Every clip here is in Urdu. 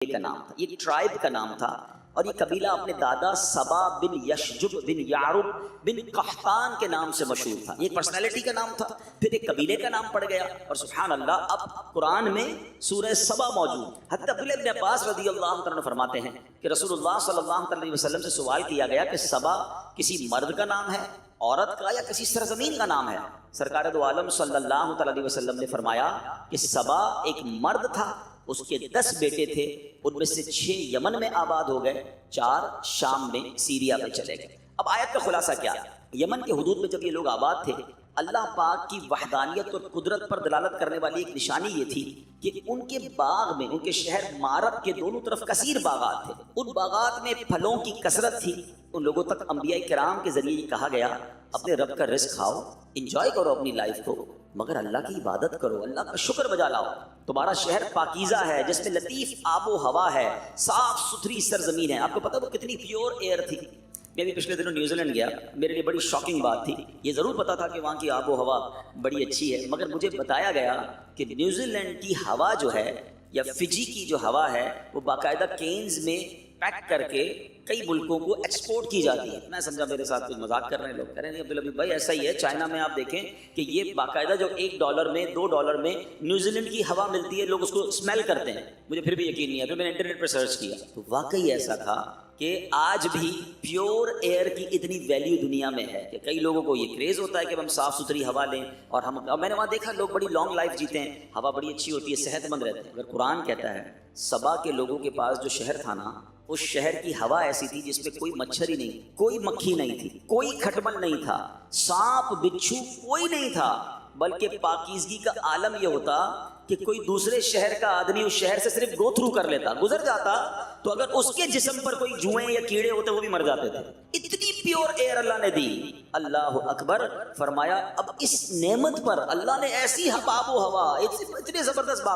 کا نام تھا، یہ ٹرائب کا نام تھا، اور یہ قبیلہ اپنے دادا سبا بن یشجب بن یعرب بن قحطان کے نام سے مشہور تھا۔ یہ ایک پرسنالٹی کا نام تھا، پھر ایک قبیلے کا نام پڑ گیا، اور سبحان اللہ اب قرآن میں سورہ سبا موجود۔ حضرت عبداللہ ابن عباس رضی اللہ عنہ فرماتے ہیں کہ رسول اللہ صلی اللہ علیہ وسلم سے سوال کیا گیا کہ سبا کسی مرد کا نام ہے، عورت کا، یا کسی سرزمین کا نام ہے؟ سرکار دو عالم صلی اللہ علیہ وسلم نے فرمایا کہ سبا ایک مرد تھا، اس کے 10 بیٹے تھے، ان میں سے 6 یمن میں آباد ہو گئے، 4 شام میں سیریا میں چلے گئے۔ اب آیت کا خلاصہ کیا ہے؟ یمن کے حدود میں جب یہ لوگ آباد تھے، اللہ پاک کی وحدانیت اور قدرت پر دلالت کرنے والی ایک نشانی یہ تھی کہ ان کے باغ میں، ان کے شہر مارب کے دونوں طرف کثیر باغات تھے، ان باغات میں پھلوں کی کثرت تھی۔ ان لوگوں تک انبیاء کرام کے ذریعے یہ کہا گیا اپنے رب کا رزق کھاؤ، انجوائے کرو اپنی لائف کو، مگر اللہ کی عبادت کرو، اللہ کا شکر بجا لاؤ۔ تمہارا شہر پاکیزہ ہے، جس میں لطیف آب و ہوا ہے، صاف ستھری سرزمین ہے۔ آپ کو پتہ وہ کتنی پیور ایئر تھی؟ میں بھی پچھلے دنوں نیوزی لینڈ گیا، میرے لیے بڑی شاکنگ بات تھی۔ یہ ضرور پتا تھا کہ وہاں کی آب و ہوا بڑی اچھی ہے، مگر مجھے بتایا گیا کہ نیوزی لینڈ کی ہوا جو ہے، یا فجی کی جو ہوا ہے، وہ باقاعدہ کینز میں پیک کر کے کئی ملکوں کو ایکسپورٹ کی جاتی ہے۔ میں سمجھا میرے ساتھ کچھ مذاق کر رہے ہیں لوگ، کہہ رہے ہیں عبداللہ بھائی ایسا ہی ہے، چائنا میں آپ دیکھیں کہ یہ باقاعدہ جو $1 میں $2 میں نیوزی لینڈ کی ہوا ملتی ہے، لوگ اس کو اسمیل کرتے ہیں۔ مجھے پھر بھی یقین نہیں ہے، پھر میں نے انٹرنیٹ پہ سرچ کیا تو واقعی ایسا تھا کہ آج بھی پیور ایئر کی اتنی ویلیو دنیا میں ہے کہ کئی لوگوں کو یہ کریز ہوتا ہے کہ ہم صاف ستھری ہوا لیں، اور میں نے وہاں دیکھا لوگ بڑی لانگ لائف جیتے ہیں، ہوا بڑی اچھی ہوتی ہے، صحت مند رہتے ہیں۔ اگر قرآن کہتا ہے سبا کے لوگوں کے پاس جو شہر تھا نا، اس شہر کی ہوا ایسی تھی جس میں کوئی مچھر ہی نہیں، کوئی مکھی نہیں تھی، کوئی کھٹمل نہیں تھا، سانپ بچھو کوئی نہیں تھا، بلکہ پاکیزگی کا عالم یہ ہوتا کہ کوئی دوسرے شہر کا آدمی اس شہر سے صرف گو تھرو کر لیتا، گزر جاتا، تو اگر اس کے جسم پر کوئی جوئیں یا کیڑے ہوتے وہ بھی مر جاتے تھے۔ اتنی پیور ایئر اللہ نے دی۔ اللہ اکبر فرمایا اب اس نعمت پر اللہ نے ایسی آب و ہوا، اتنے زبردست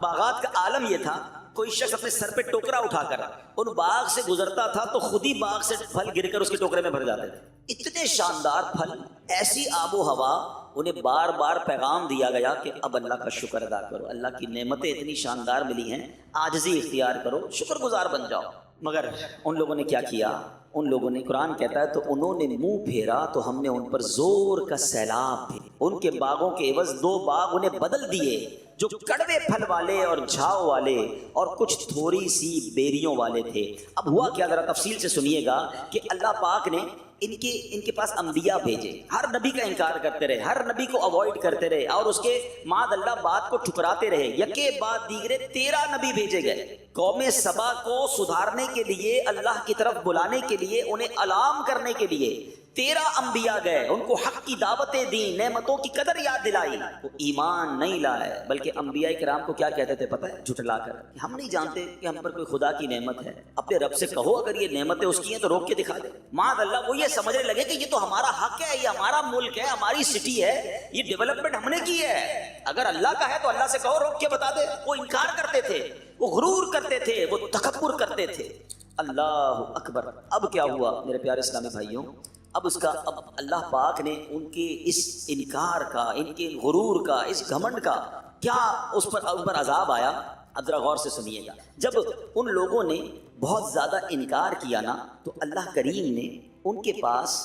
باغات کا عالم یہ تھا، کوئی شخص اپنے سر پہ ٹوکرا اٹھا کر ان باغ سے گزرتا تھا تو خود ہی باغ سے پھل گر کر اس کے ٹوکرے میں بھر جاتے تھے۔ اتنے شاندار پھل، ایسی آب و ہوا، انہیں بار بار پیغام دیا گیا کہ اب اللہ کا شکر ادا کرو، اللہ کی نعمتیں اتنی شاندار ملی ہیں، عاجزی اختیار کرو، شکر گزار بن جاؤ۔ مگر ان لوگوں نے کیا کیا؟ ان لوگوں نے، قرآن کہتا ہے تو انہوں نے منہ پھیرا تو ہم نے ان پر زور کا سیلاب بھیجا۔ ان کے باغوں کے عوض 2 باغ انہیں بدل دیے، جو کڑوے پھل والے اور جھاؤ والے اور کچھ تھوڑی سی بیریوں والے تھے۔ اب ہوا کیا، ذرا تفصیل سے سنیے گا کہ اللہ پاک نے ان کے پاس انبیاء بھیجے، ہر نبی کا انکار کرتے رہے، ہر نبی کو اوائڈ کرتے رہے، اور اس کے معاذ اللہ بات کو ٹھکراتے رہے۔ یکے بعد دیگرے 13 نبی بھیجے گئے قوم سبا کو سدھارنے کے لیے، اللہ کی طرف بلانے کے لیے، انہیں الارم کرنے کے لیے 13 انبیاء گئے، ان کو حق کی دعوتیں دیں، نعمتوں کی قدر یاد دلائی۔ وہ ایمان نہیں لائے، بلکہ انبیاء کرام کو کیا کہتے تھے پتہ ہے؟ جھٹلا کر کہ ہم نہیں جانتے کہ ہم پر کوئی خدا کی نعمت ہے، اپنے رب سے کہو اگر یہ نعمتیں اس کی ہیں تو روک کے دکھا دے۔ معاذ اللہ وہ یہ سمجھنے لگے کہ یہ تو ہمارا حق ہے، یہ ہمارا ملک ہے، ہماری سٹی ہے، یہ ڈیولپمنٹ ہم نے کی ہے، اگر اللہ کا ہے تو اللہ سے کہو روک کے بتا دے۔ وہ انکار کرتے تھے، وہ غرور کرتے تھے، وہ تکبر کرتے تھے۔ اللہ اکبر۔ اب کیا ہوا میرے پیارے اسلامی بھائیوں؟ اب اللہ پاک نے ان کے اس انکار کا، ان کے غرور کا، اس گھمنڈ کا کیا ان پر عذاب آیا؟ اب ذرا غور سے سنیے گا۔ جب ان لوگوں نے بہت زیادہ انکار کیا نا، تو اللہ کریم نے ان کے پاس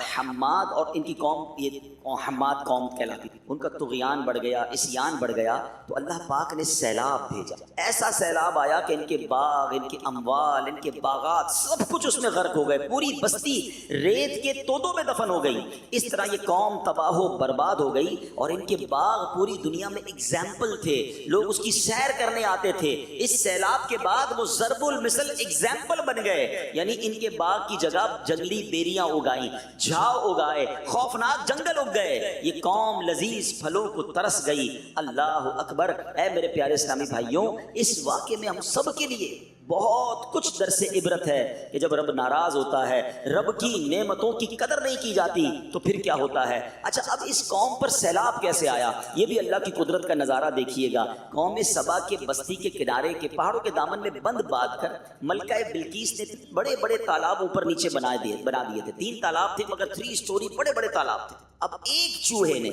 حماد اور ان کی قوم، یہ حماد قوم کہلاتی تھی، ان کا طغیان بڑھ گیا، عصیان بڑھ گیا، تو اللہ پاک نے سیلاب بھیجا۔ ایسا سیلاب آیا کہ ان کے باغ، ان کے اموال، ان کے باغات سب کچھ اس میں غرق ہو گئے، پوری بستی ریت کے تودوں میں دفن ہو گئی۔ اس طرح یہ قوم تباہ و برباد ہو گئی، اور ان کے باغ پوری دنیا میں ایگزامپل تھے، لوگ اس کی سیر کرنے آتے تھے۔ اس سیلاب کے بعد وہ ضرب المثل ایگزامپل بن گئے، یعنی ان کے باغ کی جگہ جنگلی بیریاں اگائیں، جھاؤ اگائے، خوفناک جنگل اگ گئے، یہ قوم لذیذ پھلوں کو ترس گئی۔ اللہ اکبر۔ اے میرے پیارے اسلامی بھائیوں، اس واقعے میں ہم سب کے لیے بہت کچھ درس عبرت ہے کہ جب رب ناراض ہوتا ہے، رب کی نعمتوں کی قدر نہیں کی جاتی تو پھر کیا ہوتا ہے۔ اچھا اب اس قوم پر سیلاب کیسے آیا، یہ بھی اللہ کی قدرت کا نظارہ دیکھیے گا۔ قوم سبا کے بستی کے کنارے کے پہاڑوں کے دامن میں بند باندھ کر ملکہ بلقیس نے بڑے بڑے تالاب اوپر نیچے بنا دیے تھے۔ 3 تالاب تھے، مگر 3 سٹوری بڑے بڑے تالاب تھے۔ اب ایک چوہے نے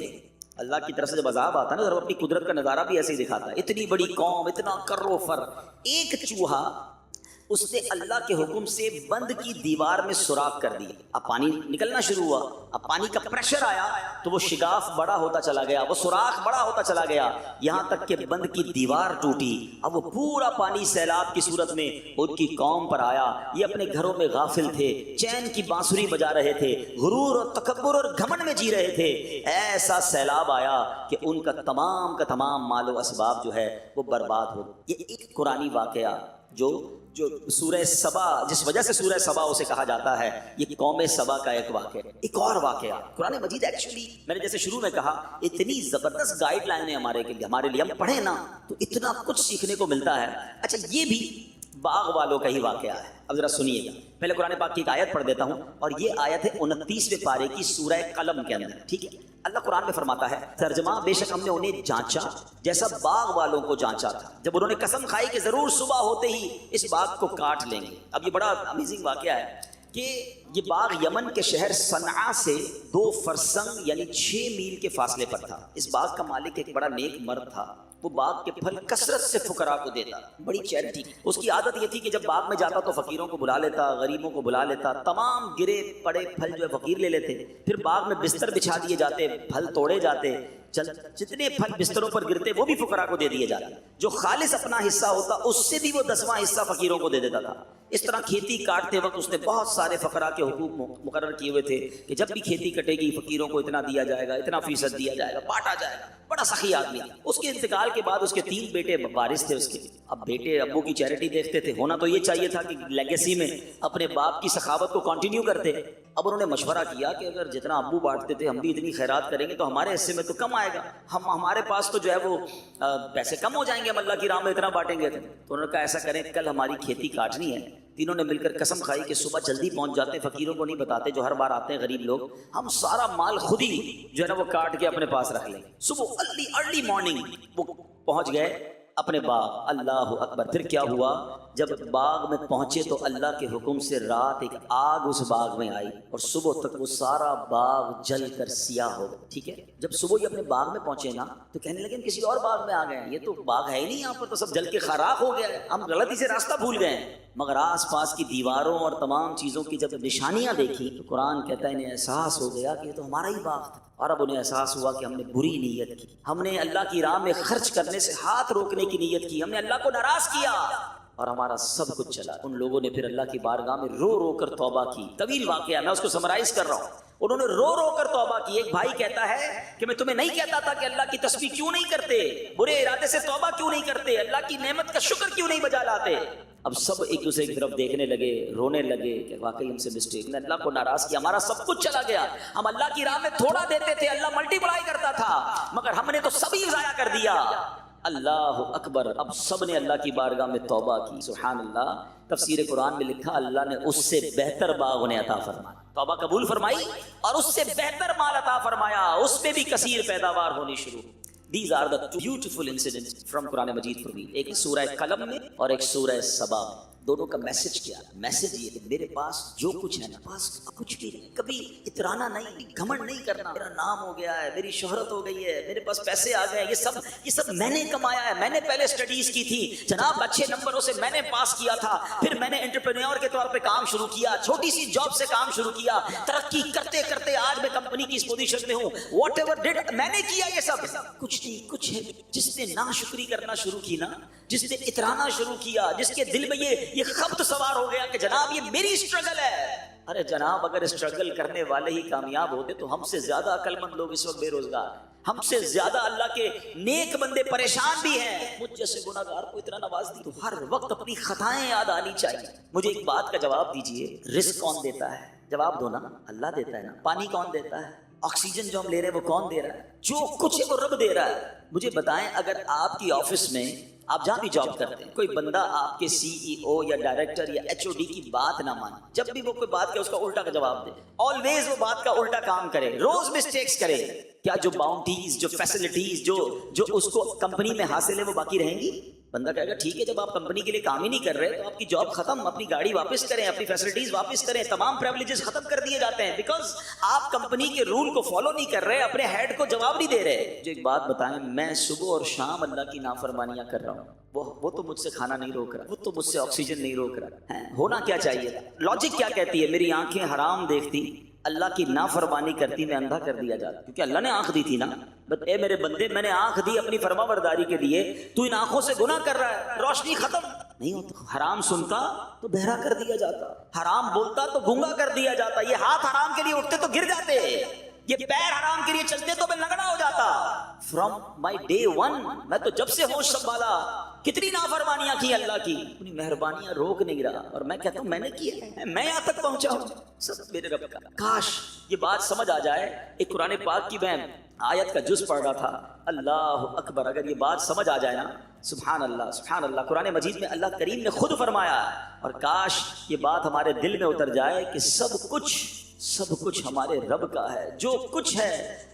اللہ کی طرف سے جب عذاب آتا ہے نا تو اپنی قدرت کا نظارہ بھی ایسے ہی دکھاتا ہے. اتنی بڑی قوم، اتنا کر و فر، ایک چوہا اس نے اللہ کے حکم سے بند کی دیوار میں سوراخ کر دی. اب پانی نکلنا شروع ہوا، اب پانی کا پریشر آیا تو وہ شگاف بڑا ہوتا چلا گیا، وہ سوراخ بڑا ہوتا چلا گیا، یہاں تک کہ بند کی دیوار ٹوٹی. اب وہ پورا پانی سیلاب کی صورت میں ان کی قوم پر آیا. یہ اپنے گھروں میں غافل تھے، چین کی بانسری بجا رہے تھے، غرور اور تکبر اور گھمنڈ میں جی رہے تھے. ایسا سیلاب آیا کہ ان کا تمام مال و اسباب جو ہے وہ برباد ہو. یہ ایک قرآنی واقعہ جو سورہ سبا، جس وجہ سے سورہ سبا اسے کہا جاتا ہے، یہ قوم سبا کا ایک واقعہ. ایک اور واقعہ قرآن مجید ایکچولی میں نے جیسے شروع میں کہا اتنی زبردست گائیڈ لائن ہے ہمارے لیے، ہم پڑھیں نا تو اتنا کچھ سیکھنے کو ملتا ہے. اچھا یہ بھی باغ والوں کا ہی واقعہ ہے. اب ذرا سنیے گا، پہلے قرآن پاک کی ایک آیت پڑھ دیتا ہوں، اور یہ آیت ہے 29ویں پارے کی سورہ قلم کے اندر. ٹھیک ہے، اللہ قرآن میں فرماتا ہے ترجمہ، بے شک ہم نے انہیں جانچا جیسا باغ والوں کو جانچا تھا جب انہوں نے قسم کھائی کہ ضرور صبح ہوتے ہی اس باغ کو کاٹ لیں گے. اب یہ بڑا امیزنگ واقعہ ہے کہ یہ باغ یمن کے شہر صنعاء سے 2 فرسنگ یعنی 6 میل کے فاصلے پر تھا. اس باغ کا مالک ایک بڑا نیک مرد تھا. وہ باغ کے پھل کثرت سے فقراء کو دیتا، بڑی چیریٹی. اس کی عادت یہ تھی کہ جب باغ میں جاتا تو فقیروں کو بلا لیتا، غریبوں کو بلا لیتا، تمام گرے پڑے پھل جو ہے فقیر لے لیتے. پھر باغ میں بستر بچھا دیے جاتے، پھل توڑے جاتے، جتنے پھل بستروں پر گرتے وہ بھی فقراء کو دے دیے جاتے. جو خالص اپنا حصہ ہوتا اس سے بھی وہ 10واں حصہ فقیروں کو دے دیتا تھا. اس طرح کھیتی کاٹتے وقت اس نے بہت سارے فقراء کے حقوق مقرر کیے ہوئے تھے کہ جب بھی کھیتی کٹے گی فقیروں کو اتنا دیا جائے گا، اتنا فیصد دیا جائے گا، بانٹا جائے گا. بڑا سخی آدمی. اس کے انتقال کے بعد اس کے 3 بیٹے وارث تھے اس کے. اب بیٹے ابو کی چیریٹی دیکھتے تھے، ہونا تو یہ چاہیے تھا کہ لیگیسی میں اپنے باپ کی سخاوت کو کنٹینیو کرتے. اب انہوں نے مشورہ کیا کہ اگر جتنا ابو بانٹتے تھے ہم بھی اتنی خیرات کریں گے تو ہمارے حصے میں تو کم آئے گا، ہمارے پاس تو جو ہے وہ پیسے کم ہو جائیں گے، ہم اللہ کی راہ میں اتنا بانٹیں گے. تو انہوں نے کہا ایسا کریں، کل ہماری کھیتی کاٹنی ہے. تینوں نے مل کر قسم کھائی کہ صبح جلدی پہنچ جاتے ہیں، فقیروں کو نہیں بتاتے جو ہر بار آتے ہیں غریب لوگ، ہم سارا مال خود ہی جو ہے نا وہ کاٹ کے اپنے پاس رکھ لیں. صبح ارلی مارننگ وہ پہنچ گئے اپنے باغ. اللہ اکبر. پھر کیا ہوا، جب باغ میں پہنچے تو اللہ کے حکم سے رات ایک آگ اس باغ میں آئی اور صبح تک وہ سارا باغ جل کر سیاہ ہو گیا. ٹھیک ہے، جب صبح یہ اپنے باغ میں پہنچے نا تو کہنے لگے ہم کسی اور باغ میں آ گئے ہیں، یہ تو باغ ہے ہی نہیں، یہاں پر تو سب جل کے خراب ہو گیا ہے، ہم غلطی سے راستہ بھول گئے ہیں. مگر آس پاس کی دیواروں اور تمام چیزوں کی جب نشانیاں دیکھی تو قرآن کہتا ہے انہیں احساس ہو گیا کہ یہ تو ہمارا ہی باغ تھا. اور اب انہیں احساس ہوا کہ ہم نے بری نیت کی، ہم نے اللہ کی راہ میں خرچ کرنے سے ہاتھ روکنے کی نیت کی، ہم نے اللہ کو ناراض کیا اور ہمارا سب کچھ چلا. ان لوگوں نے پھر اللہ کی بارگاہ میں رو رو کر توبہ کی. طویل واقعہ، میں اس کو سمرائز کر رہا ہوں. انہوں نے رو رو کر توبہ کی. ایک بھائی کہتا ہے کہ میں تمہیں نہیں کہتا تھا کہ اللہ کی تسبیح کیوں نہیں کرتے، برے ارادے سے توبہ کیوں نہیں کرتے، اللہ کی نعمت کا شکر کیوں نہیں بجا لاتے. اب سب ایک دوسرے کی طرف دیکھنے لگے، رونے لگے کہ واقعی ہم سے مسٹیک، نے اللہ کو ناراض کیا، ہمارا سب کچھ چلا گیا. ہم اللہ کی راہ میں تھوڑا دیتے تھے، اللہ ملٹی پلائی کرتا تھا، مگر ہم نے تو سبھی ضائع کر دیا. اللہ اکبر. اب سب نے اللہ کی بارگاہ میں توبہ کی. سبحان اللہ. تفسیر قرآن میں لکھا اللہ نے اس سے بہتر باغ انہیں عطا فرمایا، توبہ قبول فرمائی اور اس سے بہتر مال عطا فرمایا، اس پہ بھی کثیر پیداوار ہونی شروع. These are the two beautiful incidents from Quran Majeed for me. ایک سورہ قلم میں اور ایک سورہ سبا میں. دونوں کا میسج کیا؟ میسج یہ کہ میرے پاس جو کچھ ہے نا، پاس کچھ بھی نہیں، کبھی اترانا نہیں، گھمنڈ نہیں کرنا. میرا نام ہو گیا ہے، میری شہرت ہو گئی ہے، میرے پاس پیسے آ گئے، یہ سب میں نے کمایا ہے، میں نے پہلے اسٹڈیز کی تھی جناب، اچھے نمبروں سے میں نے پاس کیا تھا، پھر میں نے انٹرپرینیور کے طور پہ کام شروع کیا، چھوٹی سی جاب سے کام شروع کیا، ترقی کرتے کرتے آج میں کمپنی کی اس پوزیشن میں ہوں. واٹ ایور ڈیڈ میں نے کیا یہ سب کچھ نہیں. کچھ ہے جس نے ناشکری کرنا شروع کی نا، جس نے اترانا شروع کیا، جس کے دل میں یہ خبط سوار ہو گیا کہ جناب یہ میری اسٹرگل ہے. ارے جناب اگر اسٹرگل کرنے والے ہی کامیاب ہوتے تو ہم سے زیادہ عقل مند لوگ اس وقت بے روزگار، ہم سے زیادہ اللہ کے نیک بندے پریشان بھی ہیں. مجھ جیسے گناہگار کو اتنا نواز دی تو ہر وقت اپنی خطائیں یاد آنی چاہیے. مجھے ایک بات کا جواب دیجئے، رزق کون دیتا ہے؟ جواب دو نا، اللہ دیتا ہے نا. پانی کون دیتا ہے؟ آکسیجن جو ہم لے رہے ہیں وہ کون دے رہا ہے؟ جو کچھ ہے وہ رب دے رہا ہے. مجھے بتائیں اگر آپ کی آفس میں، آپ جہاں بھی جاب کرتے ہیں، کوئی بندہ آپ کے CEO یا ڈائریکٹر یا HOD کی بات نہ مانے، جب بھی وہ کوئی بات کرے اس کا الٹا کا جواب دے، آلویز وہ بات کا الٹا کام کرے، روز مسٹیکس کرے، کیا جو باؤنڈریز، جو فیسلٹیز جو اس کو کمپنی میں حاصل ہے وہ باقی رہیں گی؟ بندہ کہے گا ٹھیک ہے، جب آپ کمپنی کے لیے کام ہی نہیں کر رہے تو آپ کی جاب ختم، اپنی گاڑی واپس کریں، اپنی فیسلٹیز واپس کریں، تمام پریولیجز ختم کر دیے جاتے ہیں، بیکاز آپ کمپنی کے رول کو فالو نہیں کر رہے، اپنے ہیڈ کو جواب نہیں دے رہے۔ جو ایک بات بتائیں، میں صبح اور شام اللہ کی نافرمانیاں کر رہا ہوں، وہ تو مجھ سے کھانا نہیں روک رہا، وہ تو مجھ سے آکسیجن نہیں روک رہا ہے، ہونا کیا چاہیے تھا؟ لاجک کیا کہتی ہے؟ میری آنکھیں حرام دیکھتی، اللہ کی نافرمانی کرتی، میں اندھا کر دیا جاتا، کیونکہ اللہ نے آنکھ دی تھی نا۔ بس اے میرے بندے، میں نے آنکھ دی اپنی فرما برداری کے لیے، تو ان آنکھوں سے گناہ کر رہا ہے، روشنی ختم نہیں ہوتا۔ حرام سنتا تو بہرا کر دیا جاتا، حرام بولتا تو گونگا کر دیا جاتا، یہ ہاتھ حرام کے لیے اٹھتے تو گر جاتے، یہ پیر حرام کے لیے چلتے تو میں لگڑا ہو جاتا۔ فرام مائی ڈے ون، میں تو جب سے ہوش سنبھالا کتنی نافرمانیاں کی اللہ کی، اپنی مہربانیاں روک نہیں رہا، اور میں کہتا ہوں میں نے کیا ہے، میں یہاں تک پہنچا ہوں، سب میرے رب کا۔ کاش یہ بات سمجھ آ جائے۔ ایک قرآن پاک کی میں آیت کا جز پڑھ رہا تھا، اللہ اکبر، اگر یہ بات سمجھ آ جائے نا، سبحان اللہ سبحان اللہ، قرآن مجید میں اللہ کریم نے خود فرمایا، اور کاش یہ بات ہمارے دل میں اتر جائے کہ سب کچھ ہمارے رب کا ہے، جو کچھ ہے وہ